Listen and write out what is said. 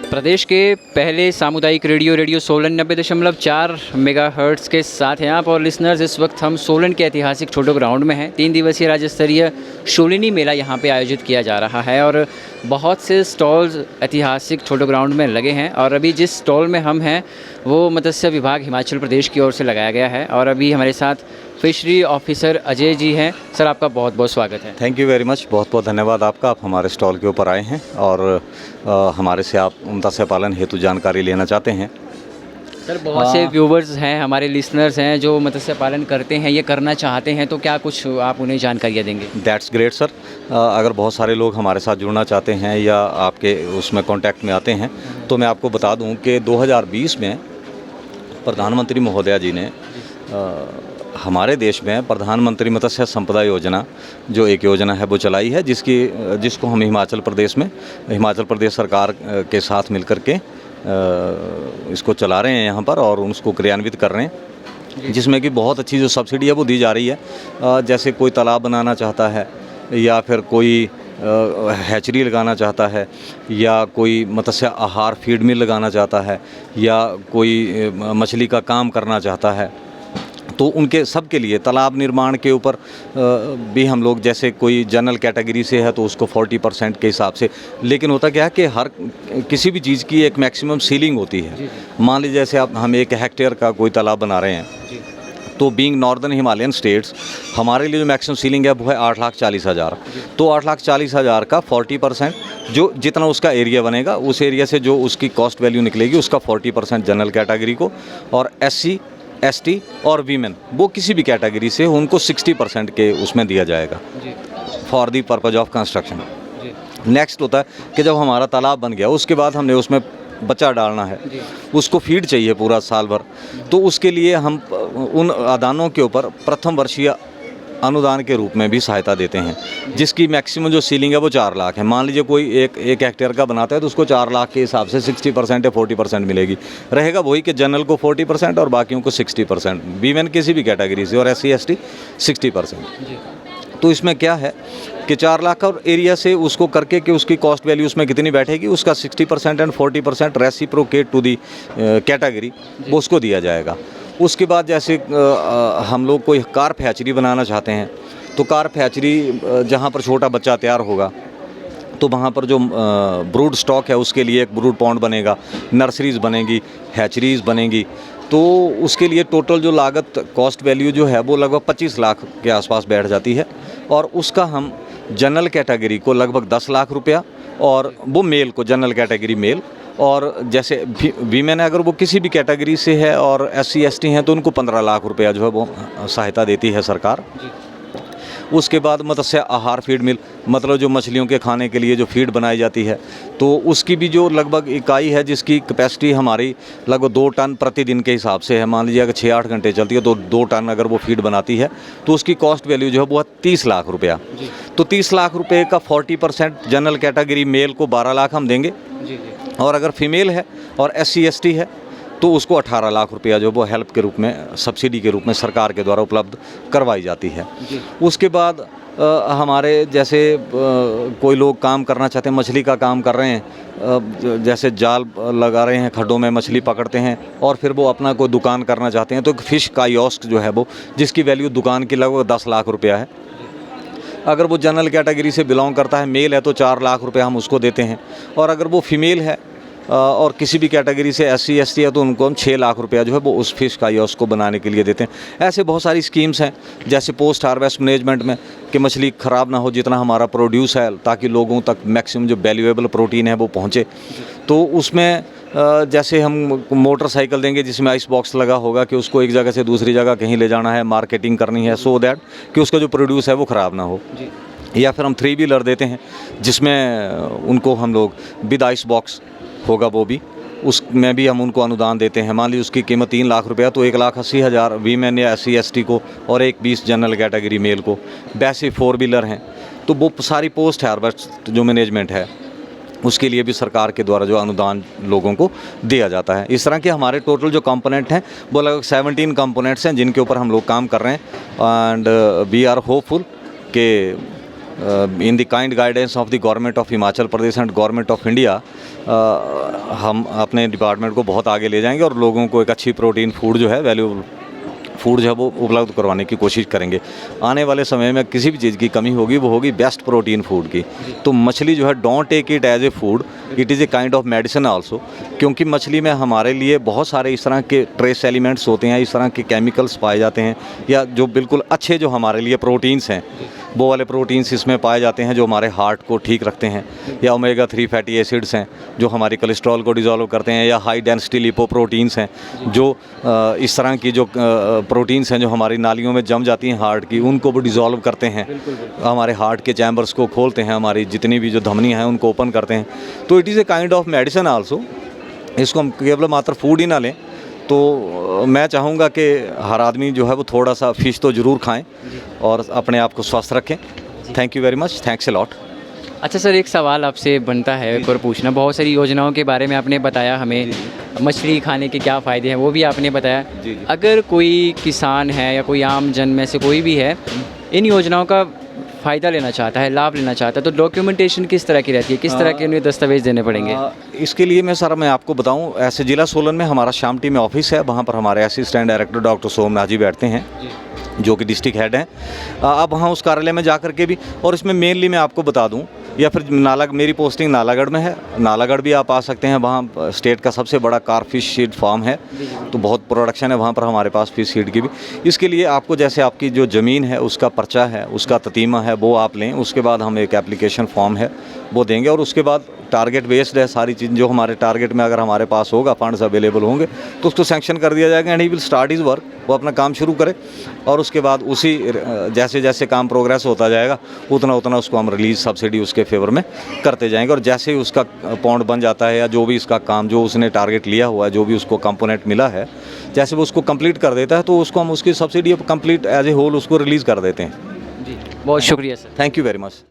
प्रदेश के पहले सामुदायिक रेडियो सोलन 90.4 मेगाहर्ट्ज़ के साथ हैं आप। और लिसनर्स, इस वक्त हम सोलन के ऐतिहासिक छोटो ग्राउंड में हैं। 3 दिवसीय राज्य स्तरीय शूलिनी मेला यहाँ पे आयोजित किया जा रहा है और बहुत से स्टॉल्स ऐतिहासिक छोटो ग्राउंड में लगे हैं। और अभी जिस स्टॉल में हम हैं वो मत्स्य विभाग हिमाचल प्रदेश की ओर से लगाया गया है। और अभी हमारे साथ फिशरी ऑफिसर अजय जी हैं। सर, आपका बहुत बहुत स्वागत है। Thank you very much. बहुत बहुत धन्यवाद आपका। आप हमारे स्टॉल के ऊपर आए हैं और हमारे से आप मत्स्य पालन हेतु जानकारी लेना चाहते हैं। सर, बहुत से व्यूवर्स हैं, हमारे लिसनर्स हैं जो मत्स्य पालन करते हैं, ये करना चाहते हैं, तो क्या कुछ आप उन्हें जानकारियाँ देंगे? That's great sir. अगर बहुत सारे लोग हमारे साथ जुड़ना चाहते हैं या आपके उसमें कांटेक्ट में आते हैं तो मैं आपको बता दूं कि 2020 में प्रधानमंत्री महोदया जी ने हमारे देश में प्रधानमंत्री मत्स्य संपदा योजना जो एक योजना है वो चलाई है, जिसको हम हिमाचल प्रदेश सरकार के साथ मिलकर के इसको चला रहे हैं यहाँ पर और उसको क्रियान्वित कर रहे हैं, जिसमें कि बहुत अच्छी जो सब्सिडी है वो दी जा रही है। जैसे कोई तालाब बनाना चाहता है या फिर कोई हैचरी लगाना चाहता है या कोई मत्स्य आहार फीड मिल लगाना चाहता है या कोई मछली का काम करना चाहता है, तो उनके सब के लिए तालाब निर्माण के ऊपर भी हम लोग, जैसे कोई जनरल कैटेगरी से है तो उसको 40% के हिसाब से, लेकिन होता क्या है कि हर किसी भी चीज़ की एक मैक्सिमम सीलिंग होती है। मान लीजिए जैसे हम 1 हेक्टेयर का कोई तालाब बना रहे हैं तो बीइंग नॉर्दर्न हिमालयन स्टेट्स हमारे लिए जो मैक्सिमम सीलिंग है वो है 8,40,000। तो 8,40,000 का 40% जो जितना उसका एरिया बनेगा उस एरिया से जो उसकी कॉस्ट वैल्यू निकलेगी उसका 40% जनरल कैटेगरी को, और SC ST और वीमेन वो किसी भी कैटेगरी से उनको 60% के उसमें दिया जाएगा for the purpose of construction. Next होता है कि जब हमारा तालाब बन गया उसके बाद हमने उसमें बच्चा डालना है, उसको फीड चाहिए पूरा साल भर, तो उसके लिए हम उन आदानों के ऊपर प्रथम वर्षीय अनुदान के रूप में भी सहायता देते हैं, जिसकी मैक्सिमम जो सीलिंग है वो 4 लाख है। मान लीजिए कोई एक हेक्टेयर का बनाता है तो उसको 4 लाख के हिसाब से 60% या 40% मिलेगी। रहेगा वही कि जनरल को 40% और बाकियों को 60%, वीमेन किसी भी कैटेगरी से, और SC ST 60%। तो इसमें क्या है कि 4 लाख और एरिया से उसको करके कि उसकी कॉस्ट वैल्यू उसमें कितनी बैठेगी उसका 60% and 40% reciprocate to the category वो उसको दिया जाएगा। उसके बाद जैसे हम लोग कोई कार्प हैचरी बनाना चाहते हैं तो कार्प हैचरी जहाँ पर छोटा बच्चा तैयार होगा तो वहाँ पर जो ब्रूड स्टॉक है उसके लिए एक ब्रूड पॉन्ड बनेगा, नर्सरीज़ बनेगी, हैचरीज़ बनेगी। तो उसके लिए टोटल जो लागत कॉस्ट वैल्यू जो है वो लगभग 25 लाख के आसपास बैठ जाती है, और उसका हम जनरल कैटेगरी को लगभग 10 लाख रुपया, और वो मेल को जनरल कैटेगरी मेल, और जैसे वीमेन अगर वो किसी भी कैटेगरी से है और SC ST हैं तो उनको 15 लाख रुपया जो है वो सहायता देती है सरकार। उसके बाद मत्स्य आहार फीड मिल, मतलब जो मछलियों के खाने के लिए जो फीड बनाई जाती है तो उसकी भी जो लगभग इकाई है जिसकी कैपेसिटी हमारी लगभग 2 टन प्रतिदिन के हिसाब से है। मान लीजिए अगर 6-8 घंटे चलती है तो 2 टन अगर वो फीड बनाती है तो उसकी कॉस्ट वैल्यू जो है वो 30 लाख रुपया। तो 30 लाख रुपये का 40% जनरल कैटेगरी मेल को 12 लाख हम देंगे, और अगर फीमेल है और SC ST है तो उसको 18 लाख रुपया जो वो हेल्प के रूप में, सब्सिडी के रूप में सरकार के द्वारा उपलब्ध करवाई जाती है। उसके बाद हमारे जैसे कोई लोग काम करना चाहते हैं, मछली का काम कर रहे हैं, जैसे जाल लगा रहे हैं, खड्डों में मछली पकड़ते हैं, और फिर वो अपना कोई दुकान करना चाहते हैं तो फ़िश कायोस्क जो है वो, जिसकी वैल्यू दुकान की लगभग 10 लाख रुपया है। अगर वो जनरल कैटेगरी से बिलोंग करता है, मेल है तो 4 लाख रुपया हम उसको देते हैं, और अगर वो फीमेल है और किसी भी कैटेगरी से SC ST है तो उनको हम 6 लाख रुपया जो है वो उस फिश कायोस्क को बनाने के लिए देते हैं। ऐसे बहुत सारी स्कीम्स हैं, जैसे पोस्ट हार्वेस्ट मैनेजमेंट में कि मछली ख़राब ना हो जितना हमारा प्रोड्यूस है, ताकि लोगों तक मैक्सिमम जो वैल्यूएबल प्रोटीन है वो पहुँचे। तो उसमें जैसे हम मोटरसाइकिल देंगे जिसमें आइस बॉक्स लगा होगा कि उसको एक जगह से दूसरी जगह कहीं ले जाना है, मार्केटिंग करनी है, सो दैट कि उसका जो प्रोड्यूस है वो ख़राब ना हो। या फिर हम 3 व्हीलर देते हैं जिसमें उनको हम लोग विद आइस बॉक्स होगा, वो भी उसमें भी हम उनको अनुदान देते हैं। मान लीजिए उसकी कीमत 3 लाख रुपया तो 1,80,000 वीमेन या SC ST को और 1,20,000 जनरल कैटेगरी मेल को। वैसे 4 व्हीलर हैं तो वो सारी पोस्ट हार्वेस्ट जो मैनेजमेंट है उसके लिए भी सरकार के द्वारा जो अनुदान लोगों को दिया जाता है। इस तरह के हमारे टोटल जो कंपोनेंट हैं वो लगभग 17 कंपोनेंट्स हैं जिनके ऊपर हम लोग काम कर रहे हैं, एंड वी आर होपफुल कि in the kind guidance of the government of Himachal Pradesh and government of India हम अपने डिपार्टमेंट को बहुत आगे ले जाएंगे और लोगों को एक अच्छी प्रोटीन फूड जो है, वैल्यूएबल फूड जो है वो उपलब्ध करवाने की कोशिश करेंगे। आने वाले समय में किसी भी चीज़ की कमी होगी वो होगी बेस्ट प्रोटीन फूड की। तो मछली जो है, don't take it as a food, it is a kind of medicine also, क्योंकि मछली में हमारे लिए बहुत सारे इस तरह के ट्रेस एलिमेंट्स होते हैं, इस तरह के केमिकल्स पाए जाते हैं, या जो बिल्कुल अच्छे जो हमारे लिए प्रोटीन्स हैं वो वाले प्रोटीन्स इसमें पाए जाते हैं जो हमारे हार्ट को ठीक रखते हैं, या ओमेगा 3 फैटी एसिड्स हैं जो हमारी कोलेस्ट्रॉल को डिज़ोल्व करते हैं, या हाई डेंसिटी लिपोप्रोटीन्स हैं जो इस तरह की जो प्रोटीन्स हैं जो हमारी नालियों में जम जाती हैं हार्ट की, उनको भी डिज़ोल्व करते हैं, हमारे हार्ट के चैम्बर्स को खोलते हैं, हमारी जितनी भी जो धमनियाँ हैं उनको ओपन करते हैं। तो it is a kind of medicine also. इसको हम केवल मात्र फूड ही ना लें। तो मैं चाहूँगा कि हर आदमी जो है वो थोड़ा सा फ़िश तो ज़रूर खाएं और अपने आप को स्वस्थ रखें। Thank you very much, thanks a lot. अच्छा सर, एक सवाल आपसे बनता है एक और पूछना। बहुत सारी योजनाओं के बारे में आपने बताया हमें, मछली खाने के क्या फ़ायदे हैं वो भी आपने बताया। अगर कोई किसान है या कोई आम जन में से कोई भी है इन योजनाओं का फ़ायदा लेना चाहता है, लाभ लेना चाहता है, तो डॉक्यूमेंटेशन किस तरह की रहती है, किस तरह के उन्हें दस्तावेज़ देने पड़ेंगे? इसके लिए मैं आपको बताऊं, ऐसे ज़िला सोलन में हमारा शामटी में ऑफिस है, वहाँ पर हमारे असिस्टेंट डायरेक्टर डॉक्टर सोमनाथ जी बैठते हैं जो कि डिस्ट्रिक्ट हेड हैं। अब वहाँ उस कार्यालय में जा कर के भी, और इसमें मेनली मैं आपको बता दूं, या फिर मेरी पोस्टिंग नालागढ़ में है, नालागढ़ भी आप आ सकते हैं। वहाँ स्टेट का सबसे बड़ा कारफिश सीड फार्म है, तो बहुत प्रोडक्शन है वहाँ पर हमारे पास फिश सीड की भी। इसके लिए आपको जैसे आपकी जो ज़मीन है उसका पर्चा है, उसका ततीमा है, वो आप लें। उसके बाद हम एक एप्लीकेशन फॉर्म है वो देंगे, और उसके बाद टारगेट बेस्ड है सारी चीज़। जो हमारे टारगेट में अगर हमारे पास होगा, फंड्स अवेलेबल होंगे तो उसको सैंक्शन कर दिया जाएगा and he will start his work. वो अपना काम शुरू करे और उसके बाद उसी जैसे जैसे काम प्रोग्रेस होता जाएगा उतना उतना उसको हम रिलीज सब्सिडी उसके फेवर में करते जाएंगे। और जैसे ही उसका पॉन्ड बन जाता है या जो भी इसका काम जो उसने टारगेट लिया हुआ है, जो भी उसको कंपोनेंट मिला है, जैसे वो उसको कंप्लीट कर देता है तो उसको हम उसकी subsidy complete as a whole उसको रिलीज़ कर देते हैं। जी, बहुत शुक्रिया sir. Thank you very much.